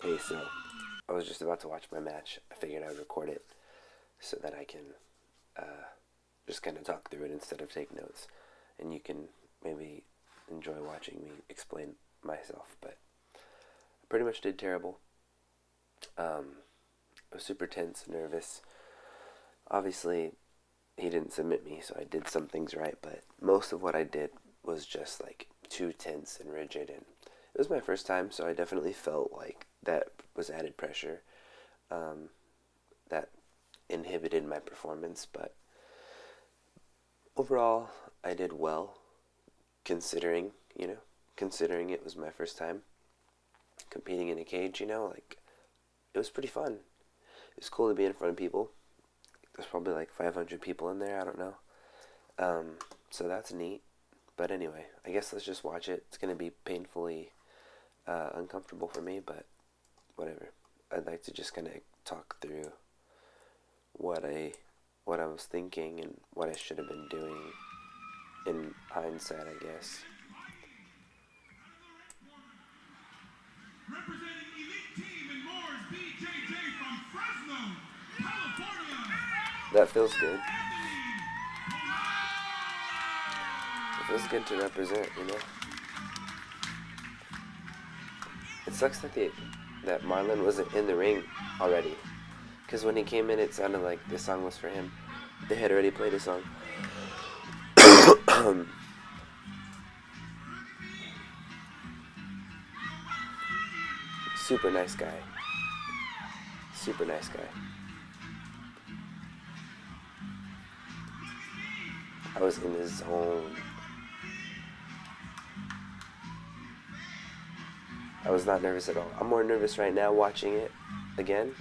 Hey, so I was just about to watch my match. I figured I would record it so that I can just kind of talk through it instead of take notes. And you can maybe enjoy watching me explain myself. But I pretty much did terrible. I was super tense, nervous. Obviously, he didn't submit me, so I did some things right. But most of what I did was just like too tense and rigid. And it was my first time, so I definitely felt like that was added pressure. That inhibited my performance, but overall, I did well, considering, considering it was my first time competing in a cage, like, it was pretty fun. It was cool to be in front of people. There's probably like 500 people in there, I don't know. So that's neat. But anyway, I guess let's just watch it. It's going to be painfully uncomfortable for me, but whatever. I'd like to just kind of talk through what I was thinking and what I should have been doing in hindsight, I guess. Representing elite team and more's BJJ from Fresno, California. That feels good. It feels good to represent. It sucks that Marlon wasn't in the ring already. Because when he came in, it sounded like this song was for him. They had already played a song. Super nice guy. Super nice guy. I was in the zone. I was not nervous at all. I'm more nervous right now watching it again.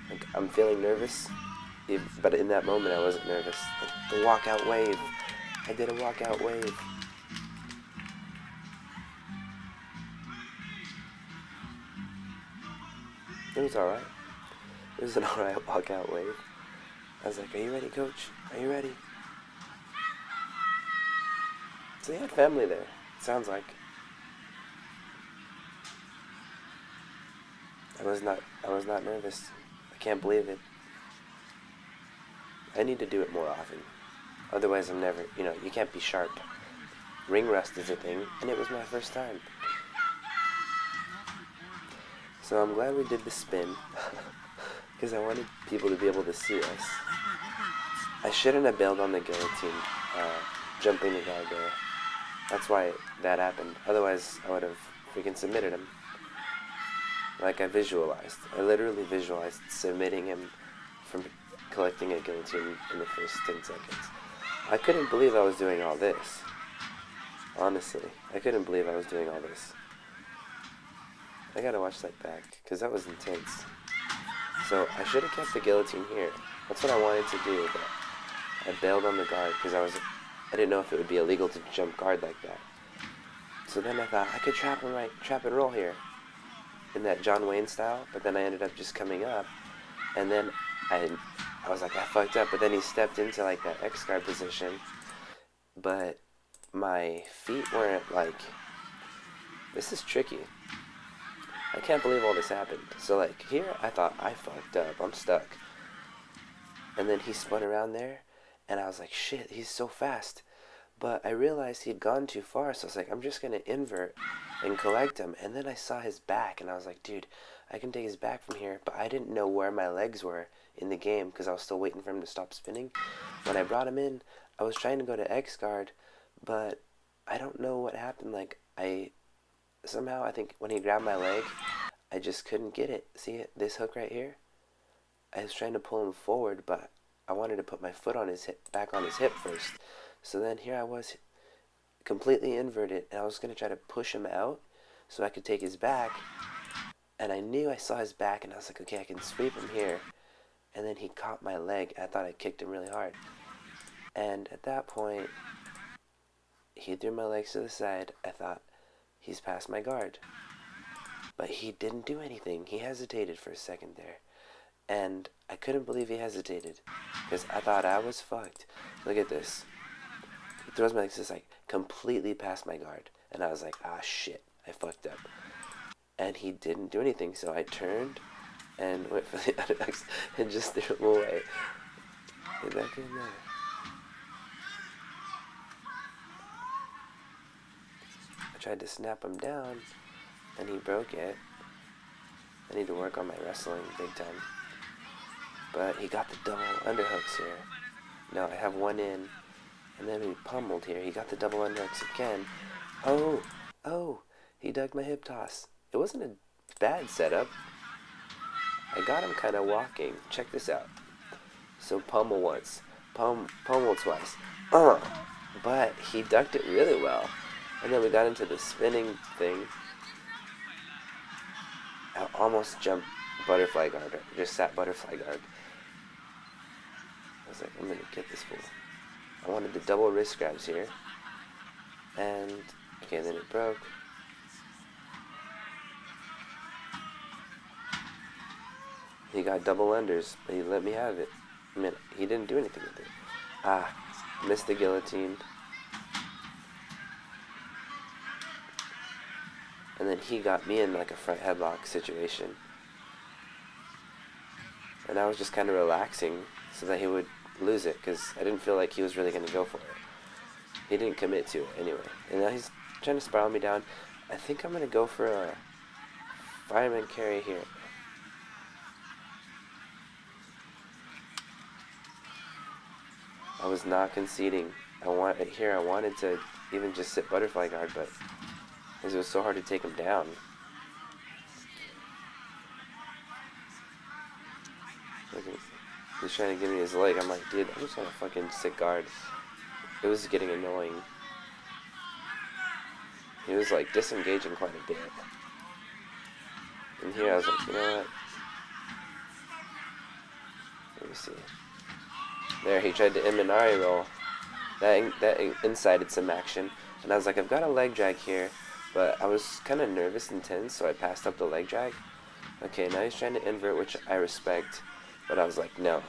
Like, I'm feeling nervous, but in that moment I wasn't nervous. Like, the walkout wave. I did a walkout wave. It was alright. It was an alright walkout wave. I was like, "Are you ready, coach? Are you ready?" So they had family there, it sounds like. I was not nervous. I can't believe it. I need to do it more often. Otherwise I'm never, you can't be sharp. Ring rust is a thing, and it was my first time. So I'm glad we did the spin, because I wanted people to be able to see us. I shouldn't have bailed on the guillotine, jumping the guard there. That's why that happened. Otherwise, I would have freaking submitted him. Like I literally visualized submitting him from collecting a guillotine in the first 10 seconds. I couldn't believe I was doing all this. Honestly, I couldn't believe I was doing all this. I gotta watch that back, because that was intense. So I should have kept the guillotine here. That's what I wanted to do, but I bailed on the guard because I didn't know if it would be illegal to jump guard like that. So then I thought I could trap and roll here in that John Wayne style, but then I ended up just coming up, and then I was like, I fucked up, but then he stepped into like that X guard position, but my feet weren't like, this is tricky. I can't believe all this happened. So like here, I thought I fucked up, I'm stuck. And then he spun around there, and I was like, shit, he's so fast. But I realized he'd gone too far, so I was like, I'm just gonna invert and collect him. And then I saw his back, and I was like, dude, I can take his back from here. But I didn't know where my legs were in the game, because I was still waiting for him to stop spinning. When I brought him in, I was trying to go to X guard, but I don't know what happened. Like, somehow, I think when he grabbed my leg, I just couldn't get it. See it? This hook right here? I was trying to pull him forward, but I wanted to put my foot on his hip, back on his hip first. So then here I was, completely inverted, and I was going to try to push him out so I could take his back. And I knew I saw his back, and I was like, okay, I can sweep him here. And then he caught my leg. I thought I kicked him really hard. And at that point, he threw my legs to the side. I thought, he's past my guard. But he didn't do anything. He hesitated for a second there. And I couldn't believe he hesitated, because I thought I was fucked. Look at this. He throws my legs just like completely past my guard. And I was like, ah, shit, I fucked up. and he didn't do anything. So I turned and went for the underhooks and just threw him away. Get back in there. I tried to snap him down, and he broke it. I need to work on my wrestling big time. But he got the double underhooks here. No, I have one in, and then he pummeled here. He got the double underhooks again. Oh, he dug my hip toss. It wasn't a bad setup. I got him kind of walking. Check this out. So pummel once, pummel twice. But he ducked it really well. And then we got into the spinning thing. I almost jumped butterfly guard, or just sat butterfly guard. I was like, I'm gonna get this fool. I wanted the double wrist grabs here. And, okay, then it broke. He got double unders, but he let me have it. I mean, he didn't do anything with it. Missed the guillotine. And then he got me in like a front headlock situation. And I was just kind of relaxing so that he would lose it, because I didn't feel like he was really going to go for it. He didn't commit to it anyway. And now he's trying to spiral me down. I think I'm going to go for a fireman carry here. I was not conceding. I wanted to even just sit butterfly guard, but because it was so hard to take him down. He's trying to give me his leg. I'm like, dude, I'm just gonna fucking sit guard. It was getting annoying. He was like disengaging quite a bit. And here I was like, you know what? Let me see. There, he tried to Imanari roll. That incited some action. And I was like, I've got a leg drag here. But I was kind of nervous and tense, so I passed up the leg drag. Okay, now he's trying to invert, which I respect. But I was like, no.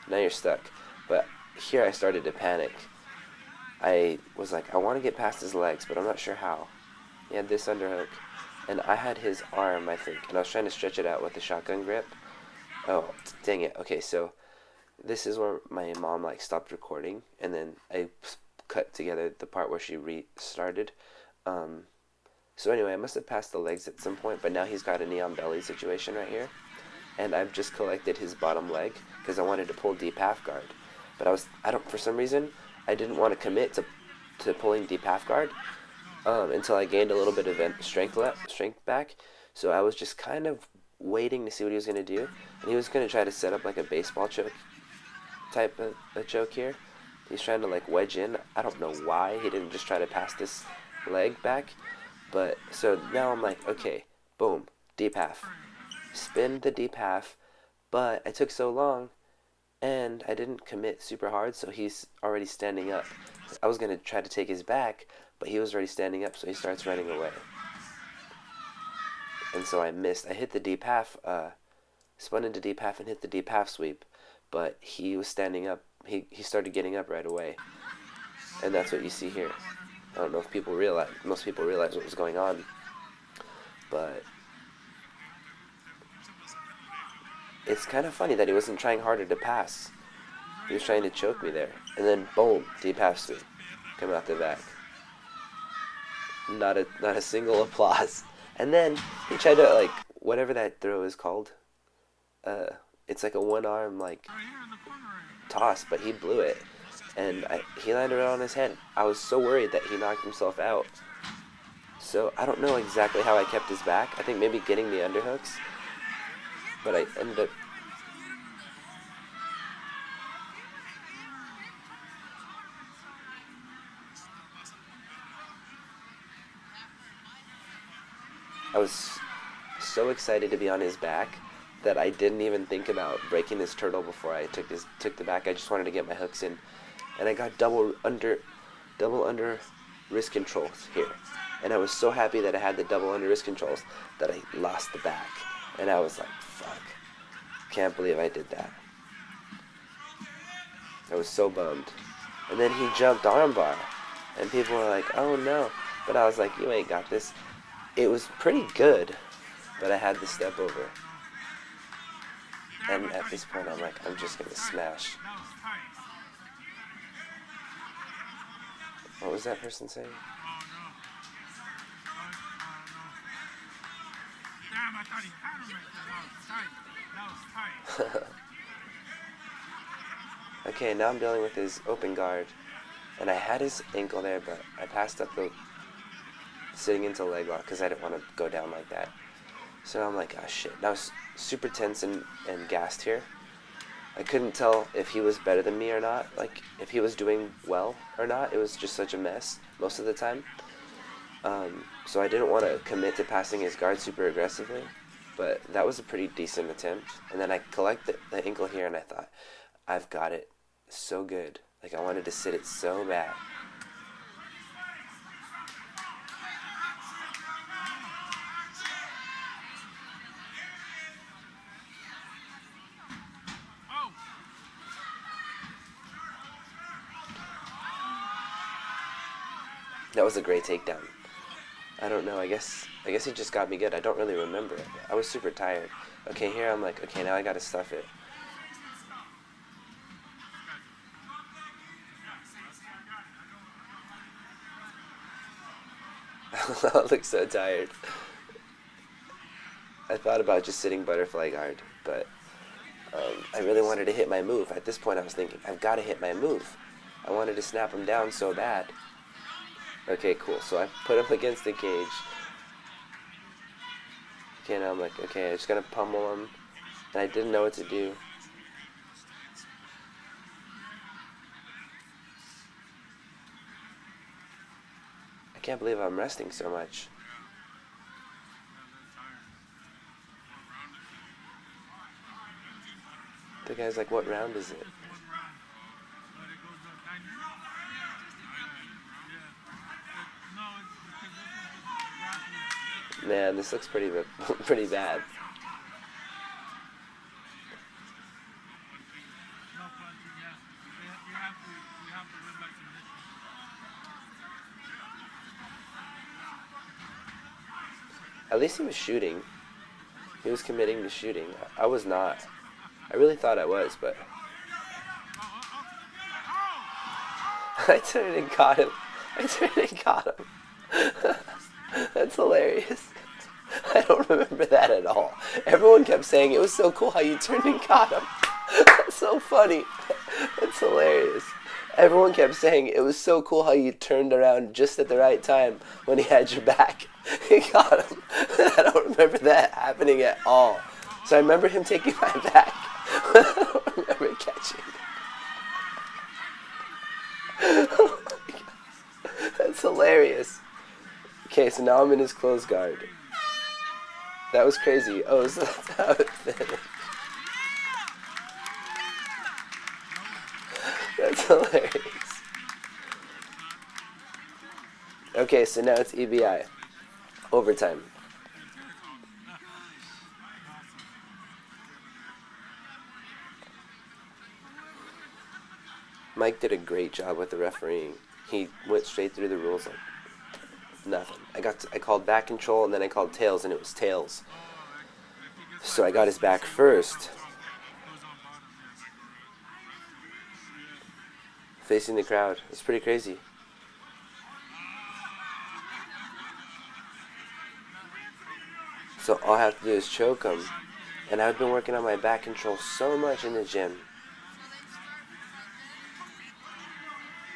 Now you're stuck. But here I started to panic. I was like, I want to get past his legs, but I'm not sure how. He had this underhook. And I had his arm, I think. And I was trying to stretch it out with the shotgun grip. Oh, dang it. Okay, so this is where my mom like stopped recording. And then I cut together the part where she restarted. So anyway, I must have passed the legs at some point, but now he's got a knee on belly situation right here. And I've just collected his bottom leg because I wanted to pull deep half guard. But for some reason, I didn't want to commit to pulling deep half guard until I gained a little bit of strength back. So I was just kind of waiting to see what he was going to do. And he was going to try to set up like a baseball choke type of a choke here. He's trying to like wedge in. I don't know why he didn't just try to pass this leg back. But, so now I'm like, okay, boom, deep half. Spin the deep half, but I took so long, and I didn't commit super hard, so he's already standing up. I was going to try to take his back, but he was already standing up, so he starts running away. And so I missed. I hit the deep half, spun into deep half and hit the deep half sweep, but he was standing up. He started getting up right away, and that's what you see here. I don't know if most people realize what was going on, but it's kind of funny that he wasn't trying harder to pass. He was trying to choke me there, and then boom, deep half sweep, coming out the back. Not a single applause. And then he tried to like whatever that throw is called. It's like a one arm like toss, but he blew it. And he landed it on his head. I was so worried that he knocked himself out. So I don't know exactly how I kept his back. I think maybe getting the underhooks. But I ended up... I was so excited to be on his back that I didn't even think about breaking his turtle before I took the back. I just wanted to get my hooks in. And I got double under wrist controls here. And I was so happy that I had the double under wrist controls that I lost the back. And I was like, fuck. Can't believe I did that. I was so bummed. And then he jumped armbar. And people were like, oh no. But I was like, you ain't got this. It was pretty good. but I had the step over. And at this point, I'm like, I'm just gonna smash. What was that person saying? Damn, I thought he had him right there. That was tight. Okay, now I'm dealing with his open guard. And I had his ankle there, but I passed up the sitting into leg lock because I didn't want to go down like that. So I'm like, oh shit. Now I was super tense and gassed here. I couldn't tell if he was better than me or not, like if he was doing well or not. It was just such a mess most of the time. So I didn't want to commit to passing his guard super aggressively, but that was a pretty decent attempt. And then I collected the ankle here and I thought, I've got it so good. Like I wanted to sit it so bad. That was a great takedown. I don't know, I guess he just got me good. I don't really remember it. I was super tired. Okay, here I'm like, okay, now I gotta stuff it. I look so tired. I thought about just sitting butterfly guard, but I really wanted to hit my move. At this point I was thinking, I've got to hit my move. I wanted to snap him down so bad. Okay, cool. So I put him against the cage. Okay, now I'm like, okay, I'm just gonna pummel him. And I didn't know what to do. I can't believe I'm resting so much. The guy's like, what round is it? Man, this looks pretty bad. At least he was shooting. He was committing to shooting. I was not. I really thought I was, but I turned and caught him. That's hilarious. I don't remember that at all. Everyone kept saying it was so cool how you turned and caught him. That's so funny. That's hilarious. Everyone kept saying it was so cool how you turned around just at the right time when he had your back. He got him. I don't remember that happening at all. So I remember him taking my back. I don't remember catching. Oh my God. That's hilarious. Okay, so now I'm in his close guard. That was crazy. Oh, so that's how it finished. That's hilarious. Okay, so now it's EBI. Overtime. Mike did a great job with the refereeing. He went straight through the rules like nothing. I called back control and then I called tails and it was tails. So I got his back first. Facing the crowd. It's pretty crazy. So all I have to do is choke him. And I've been working on my back control so much in the gym.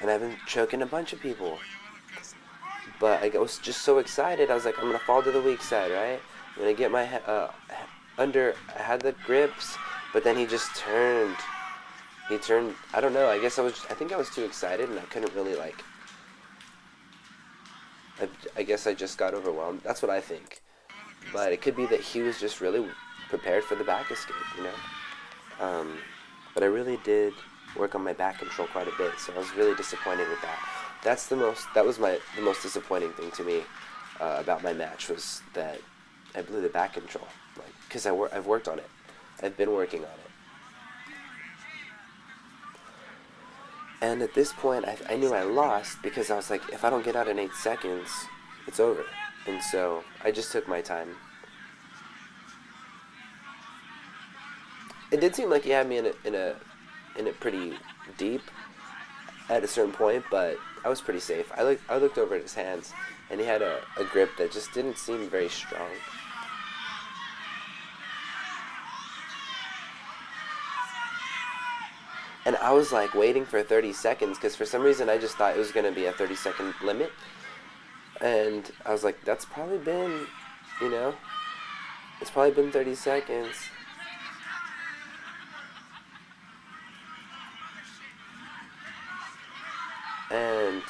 And I've been choking a bunch of people. But I was just so excited. I was like, I'm going to fall to the weak side, right? I'm going to get my under. I had the grips, but then he just turned. He turned, I don't know, I think I was too excited and I couldn't really I guess I just got overwhelmed. That's what I think. But it could be that he was just really prepared for the back escape, you know? But I really did work on my back control quite a bit, so I was really disappointed with that. That was the most disappointing thing to me about my match was that I blew the back control. Because I've worked on it. I've been working on it. And at this point, I knew I lost because I was like, if I don't get out in 8 seconds, it's over. And so I just took my time. It did seem like he had me in it pretty deep at a certain point, but I was pretty safe. I looked over at his hands, and he had a grip that just didn't seem very strong. And I was like waiting for 30 seconds because for some reason I just thought it was going to be a 30-second limit. And I was like, that's probably been, you know, it's probably been 30 seconds. And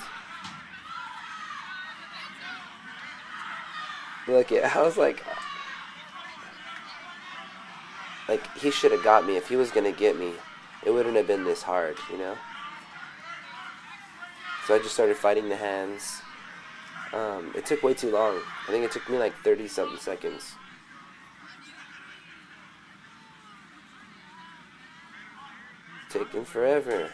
look, I was like he should have got me. If he was going to get me, it wouldn't have been this hard, you know? So I just started fighting the hands. It took way too long. I think it took me like 30 something seconds. Taking forever.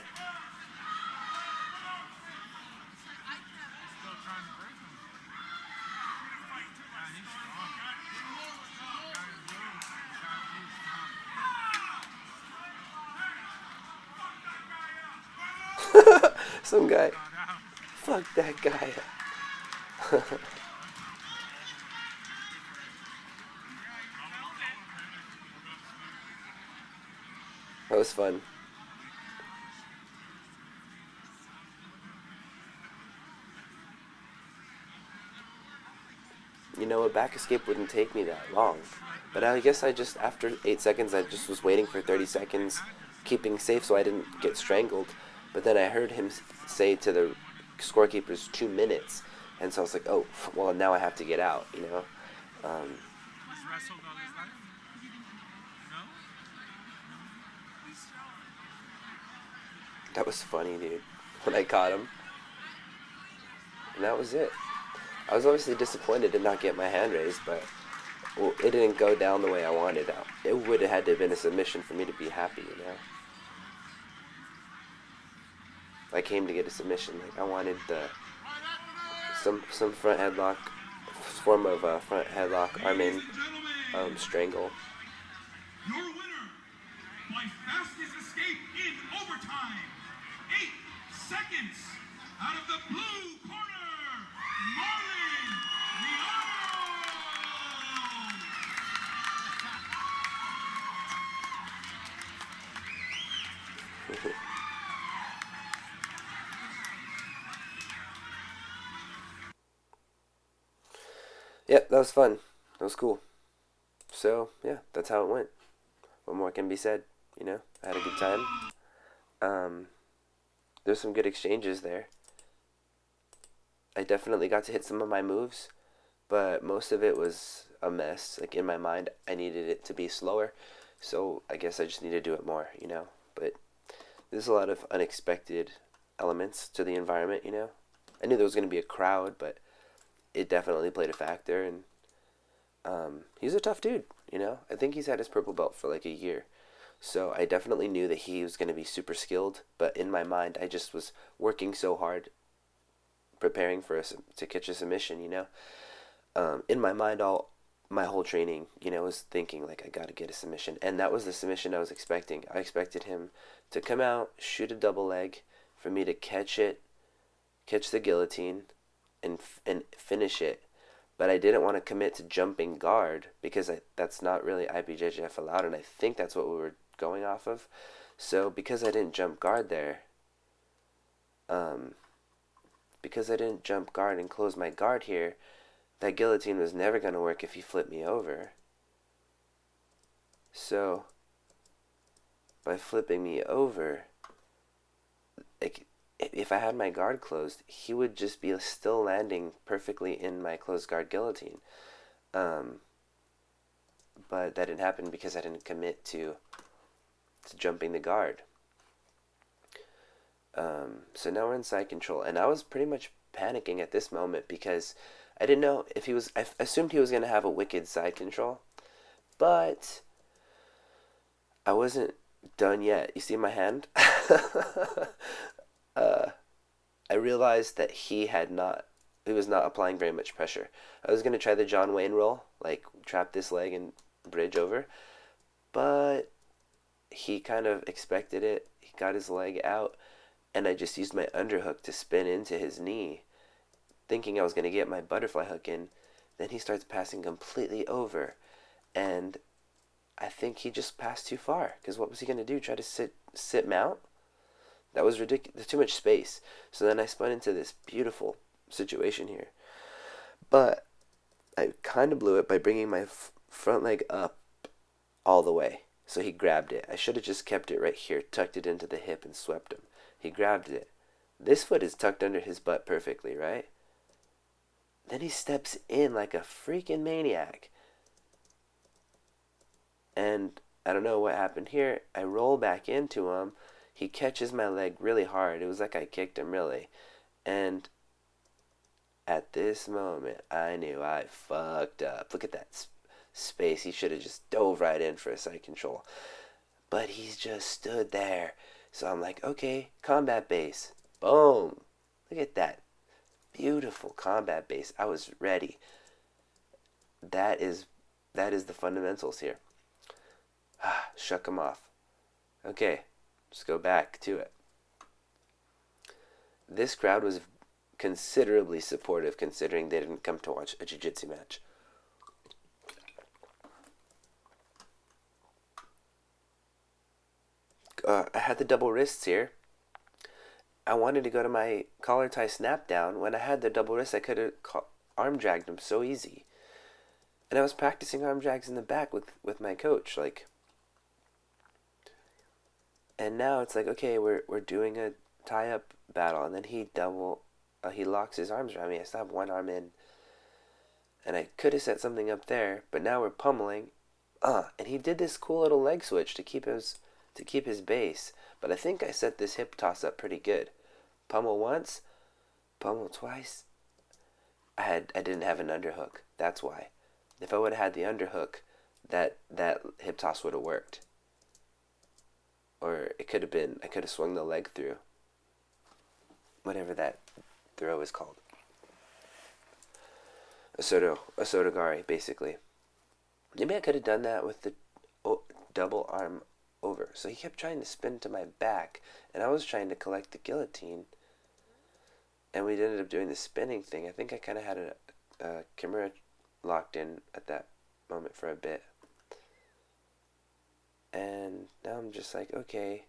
Some guy. Fuck that guy. That was fun. You know, a back escape wouldn't take me that long. But I guess I just, after 8 seconds, I just was waiting for 30 seconds, keeping safe so I didn't get strangled. But then I heard him say to the scorekeepers 2 minutes. And so I was like, oh, well, now I have to get out, you know? Um, that was funny, dude, when I caught him. And that was it. I was obviously disappointed to not get my hand raised, but well, it didn't go down the way I wanted. It would have had to have been a submission for me to be happy, you know? I came to get a submission. Like, I wanted some front headlock, form of front headlock, arm in, Ladies and gentlemen, strangle. your winner by fastest escape in overtime. 8 seconds out of the blue corner, Marlon, Leano. Yep, that was fun. That was cool. So, yeah, that's how it went. What more can be said? You know, I had a good time. Um, there's some good exchanges there. I definitely got to hit some of my moves, but most of it was a mess. Like, in my mind, I needed it to be slower. So, I guess I just need to do it more, you know? But there's a lot of unexpected elements to the environment, you know? I knew there was going to be a crowd, but it definitely played a factor. And he's a tough dude, you know? I think he's had his purple belt for like a year. So I definitely knew that he was going to be super skilled, but in my mind, I just was working so hard preparing for us to catch a submission, you know? In my mind, all my whole training, you know, was thinking like I got to get a submission, and that was the submission I was expecting. I expected him to come out, shoot a double leg, for me to catch it, catch the guillotine, and finish it. But I didn't want to commit to jumping guard because that's not really IBJJF allowed, and I think that's what we were going off of. So because I didn't jump guard there, um, because I didn't jump guard and close my guard here, that guillotine was never going to work if he flipped me over. So by flipping me over, like, if I had my guard closed, he would just be still landing perfectly in my closed guard guillotine. Um, but that didn't happen because I didn't commit to jumping the guard. So now we're in side control, and I was pretty much panicking at this moment because I didn't know if he was. I assumed he was going to have a wicked side control, but I wasn't done yet. You see my hand? I realized that he was not applying very much pressure. I was going to try the John Wayne roll, like trap this leg and bridge over, but he kind of expected it. He got his leg out, and I just used my underhook to spin into his knee, thinking I was going to get my butterfly hook in. Then he starts passing completely over, and I think he just passed too far. Because what was he going to do? Try to sit mount? That was ridiculous. Too much space. So then I spun into this beautiful situation here. But I kind of blew it by bringing my front leg up all the way. So he grabbed it. I should have just kept it right here, tucked it into the hip, and swept him. He grabbed it. This foot is tucked under his butt perfectly, right? Then he steps in like a freaking maniac. And I don't know what happened here. I roll back into him. He catches my leg really hard. It was like I kicked him, really. And at this moment, I knew I fucked up. Look at that space. He should have just dove right in for a side control. But he's just stood there. So I'm like, okay, combat base. Boom. Look at that. Beautiful combat base. I was ready. That is the fundamentals here. Shuck him off. Okay, let's go back to it. This crowd was considerably supportive, considering they didn't come to watch a jiu-jitsu match. I had the double wrists here. I wanted to go to my collar tie snap down. When I had the double wrist, I could have arm dragged him so easy. And I was practicing arm drags in the back with my coach, like. And now it's like, okay, we're doing a tie up battle, and then he locks his arms around me. I still have one arm in, and I could have set something up there, but now we're pummeling. And he did this cool little leg switch to keep his base. But I think I set this hip toss up pretty good. Pummel once, pummel twice. I didn't have an underhook. That's why. If I would have had the underhook, that hip toss would have worked. Or it could have been, I could have swung the leg through. Whatever that throw is called. A sotogari, basically. Maybe I could have done that with the double arm over. So he kept trying to spin to my back, and I was trying to collect the guillotine. And we ended up doing the spinning thing. I think I kind of had a Kimura locked in at that moment for a bit. And now I'm just like, okay,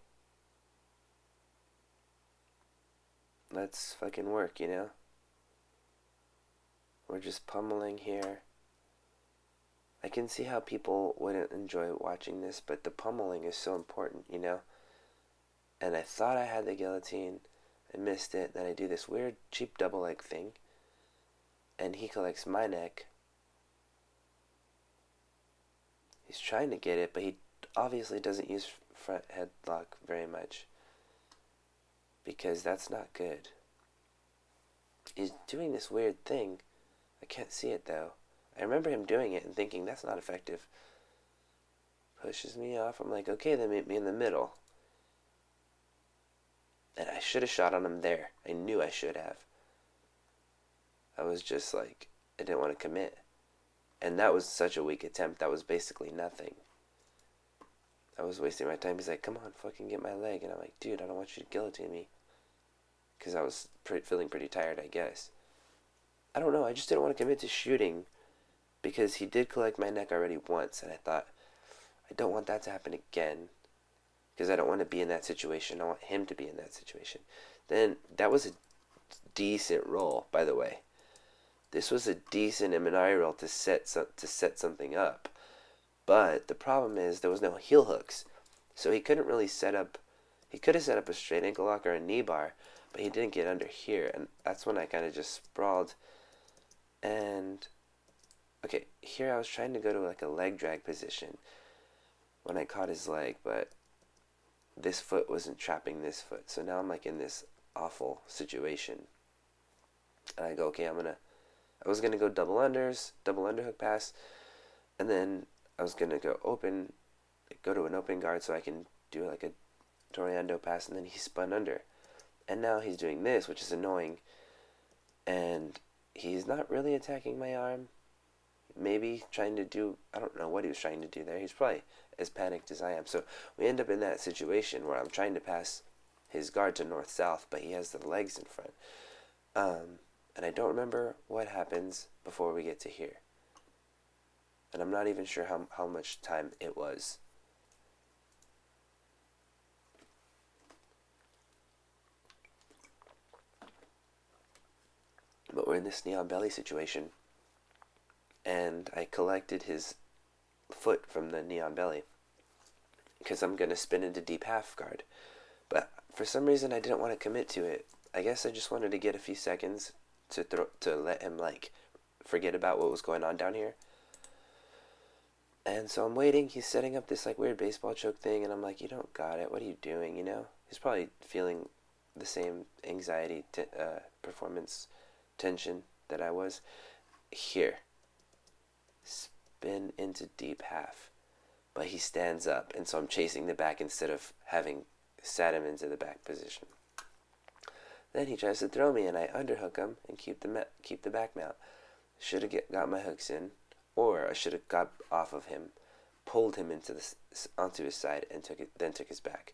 let's fucking work, you know? We're just pummeling here. I can see how people wouldn't enjoy watching this, but the pummeling is so important, you know? And I thought I had the guillotine. I missed it. Then I do this weird cheap double leg thing. And he collects my neck. He's trying to get it, but he obviously doesn't use front headlock very much. Because that's not good. He's doing this weird thing. I can't see it though. I remember him doing it and thinking, that's not effective. Pushes me off. I'm like, okay, then meet me in the middle. And I should have shot on him there. I knew I should have. I was just like, I didn't want to commit. And that was such a weak attempt. That was basically nothing. I was wasting my time. He's like, come on, fucking get my leg. And I'm like, dude, I don't want you to guillotine me. Because I was feeling pretty tired, I guess. I don't know. I just didn't want to commit to shooting. Because he did collect my neck already once. And I thought, I don't want that to happen again. Because I don't want to be in that situation. I want him to be in that situation. Then, that was a decent roll, by the way. This was a decent Imanari roll to set something up. But the problem is there was no heel hooks. So he couldn't really set up... He could have set up a straight ankle lock or a knee bar, but he didn't get under here. And that's when I kind of just sprawled. And... Okay, here I was trying to go to like a leg drag position when I caught his leg, but this foot wasn't trapping this foot. So now I'm like in this awful situation. And I go, okay, I was going to go double underhook pass, and then I was going to go to an open guard so I can do like a Toriando pass, and then he spun under. And now he's doing this, which is annoying, and he's not really attacking my arm. maybe trying to do, I don't know what he was trying to do there. He's probably as panicked as I am. So we end up in that situation where I'm trying to pass his guard to north-south, but he has the legs in front. And I don't remember what happens before we get to here. And I'm not even sure how much time it was. But we're in this knee on belly situation. And I collected his foot from the knee on belly, because I'm going to spin into deep half guard. But for some reason I didn't want to commit to it. I guess I just wanted to get a few seconds to let him like forget about what was going on down here. And so I'm waiting. He's setting up this like weird baseball choke thing, and I'm like, you don't got it. What are you doing? You know, he's probably feeling the same anxiety, performance tension that I was. Here, spin into deep half, but he stands up, and so I'm chasing the back instead of having sat him into the back position. Then he tries to throw me, and I underhook him and keep the back mount. Should have got my hooks in, or I should have got off of him, pulled him onto his side, and took his back,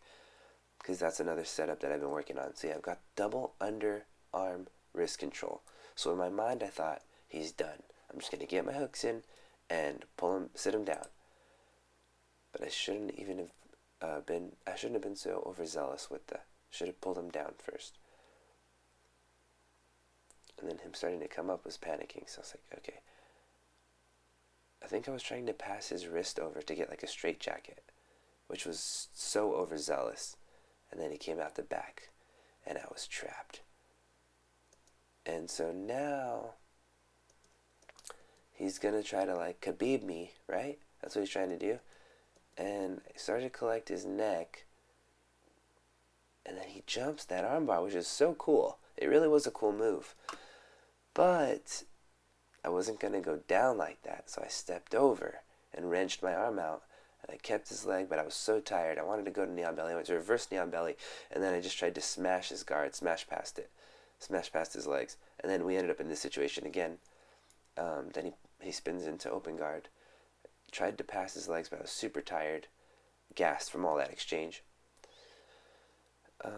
because that's another setup that I've been working on. So yeah, I've got double underarm wrist control. So in my mind, I thought, he's done. I'm just gonna get my hooks in and pull him, sit him down. But I shouldn't have been so overzealous with the. Should have pulled him down first. And then him starting to come up was panicking, so I was like, okay. I think I was trying to pass his wrist over to get like a straight jacket, which was so overzealous. And then he came out the back, and I was trapped. And so now he's gonna try to like Khabib me, right? That's what he's trying to do. And I started to collect his neck, and then he jumps that armbar, which is so cool. It really was a cool move. But I wasn't going to go down like that, so I stepped over and wrenched my arm out, and I kept his leg, but I was so tired. I wanted to go to knee on belly. I went to reverse knee on belly, and then I just tried to smash his guard, smash past his legs, and then we ended up in this situation again. Then he spins into open guard, tried to pass his legs, but I was super tired, gassed from all that exchange. I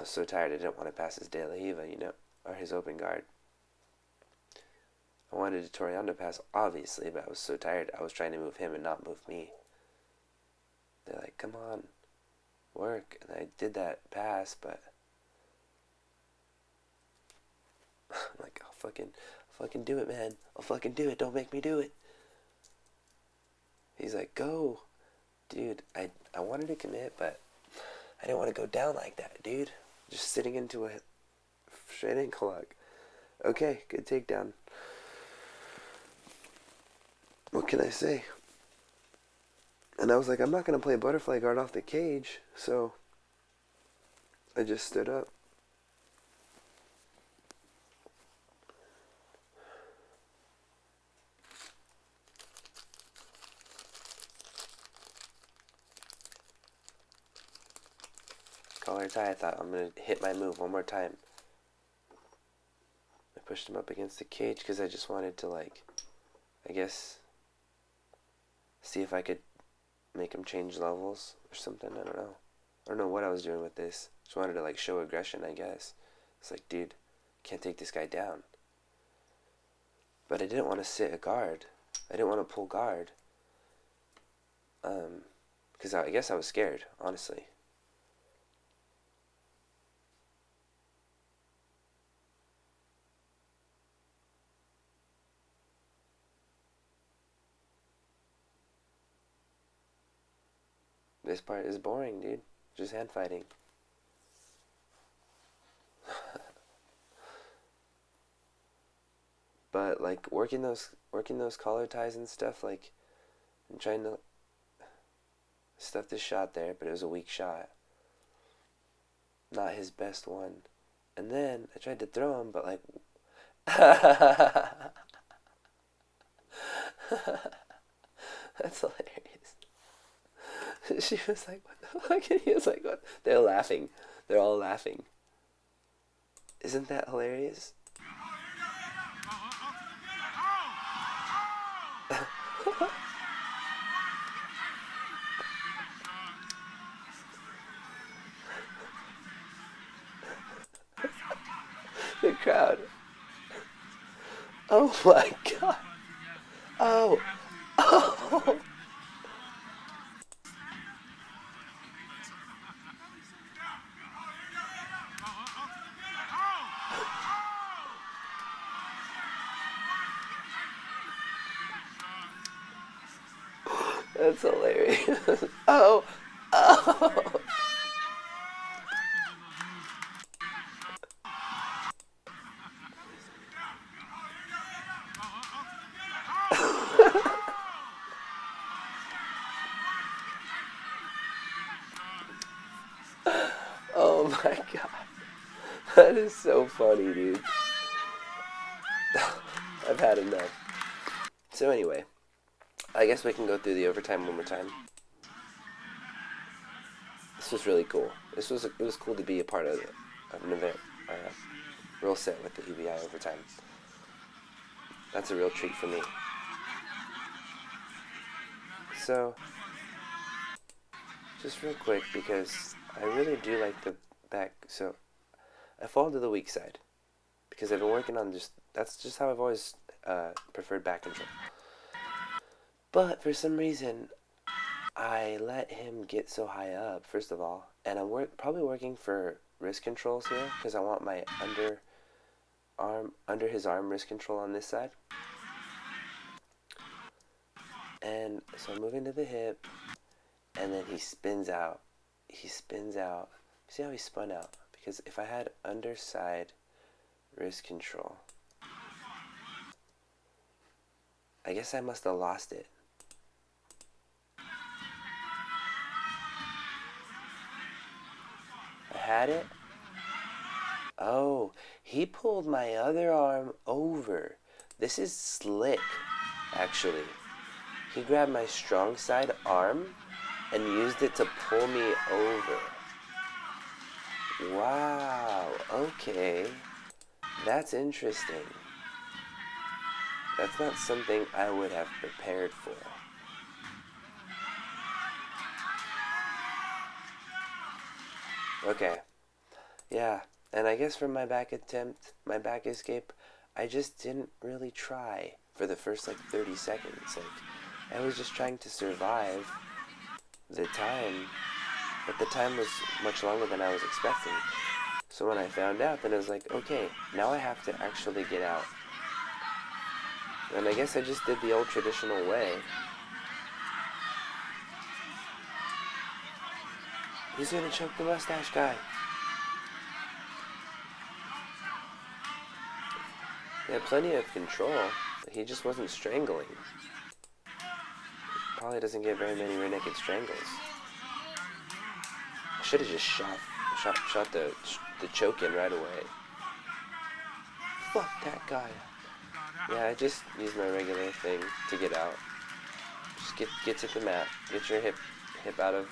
was so tired I didn't want to pass his De La Hiva, or his open guard. I wanted a Toriano pass, obviously, but I was so tired. I was trying to move him and not move me. They're like, come on, work. And I did that pass, but I'm like, I'll fucking do it, man. I'll fucking do it. Don't make me do it. He's like, go. Dude, I wanted to commit, but I didn't want to go down like that, dude. Just sitting into a straight ankle lock. Okay, good takedown. What can I say? And I was like, I'm not going to play butterfly guard off the cage, so I just stood up. Collar tie, I thought I'm going to hit my move one more time. I pushed him up against the cage because I just wanted to, like, I guess, see if I could make him change levels or something. I don't know what I was doing with this. Just wanted to, like, show aggression, I guess. It's like, dude, can't take this guy down. But I didn't want to sit a guard. I didn't want to pull guard. Because I guess I was scared, honestly. This part is boring, dude. Just hand fighting. But like working those collar ties and stuff, like, and trying to stuff this shot there, but it was a weak shot. Not his best one. And then I tried to throw him, but like that's hilarious. She was like, what the fuck? And he was like, what? They're laughing. They're all laughing. Isn't that hilarious? crowd. Oh my god. Oh. Oh. That's hilarious. Oh. Oh. Oh my god. That is so funny, dude. I've had enough. So anyway, I guess we can go through the overtime one more time. This was really cool. It was cool to be a part of an event, real set with the EBI overtime. That's a real treat for me. So, just real quick, because I really do like the back. So, I fall to the weak side because I've been working on that's just how I've always preferred back control. But for some reason, I let him get so high up, first of all, and I'm probably working for wrist controls here because I want my under his arm wrist control on this side. And so I'm moving to the hip, and then he spins out. He spins out. See how he spun out? Because if I had underside wrist control, I guess I must have lost it. I had it. Oh, he pulled my other arm over. This is slick, actually. He grabbed my strong side arm and used it to pull me over. Wow, okay. That's interesting. That's not something I would have prepared for. Okay. Yeah, and I guess for my back attempt, my back escape, I just didn't really try for the first 30 seconds. I was just trying to survive the time, but the time was much longer than I was expecting. So when I found out, then I was like, okay, now I have to actually get out. And I guess I just did the old traditional way. He's gonna choke the mustache guy. He had plenty of control. He just wasn't strangling. Probably doesn't get very many rear naked strangles. I should have just shot the choke in right away. Fuck that guy. Yeah, I just used my regular thing to get out. Just get to the mat. Get your hip out of.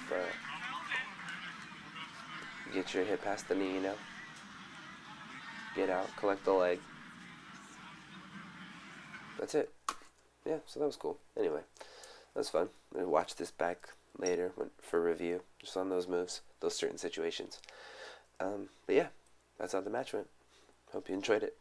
Get your hip past the knee, you know. Get out. Collect the leg. That's it. Yeah, so that was cool. Anyway, that was fun. I'll watch this back later for review, just on those moves, those certain situations. But yeah, that's how the match went. Hope you enjoyed it.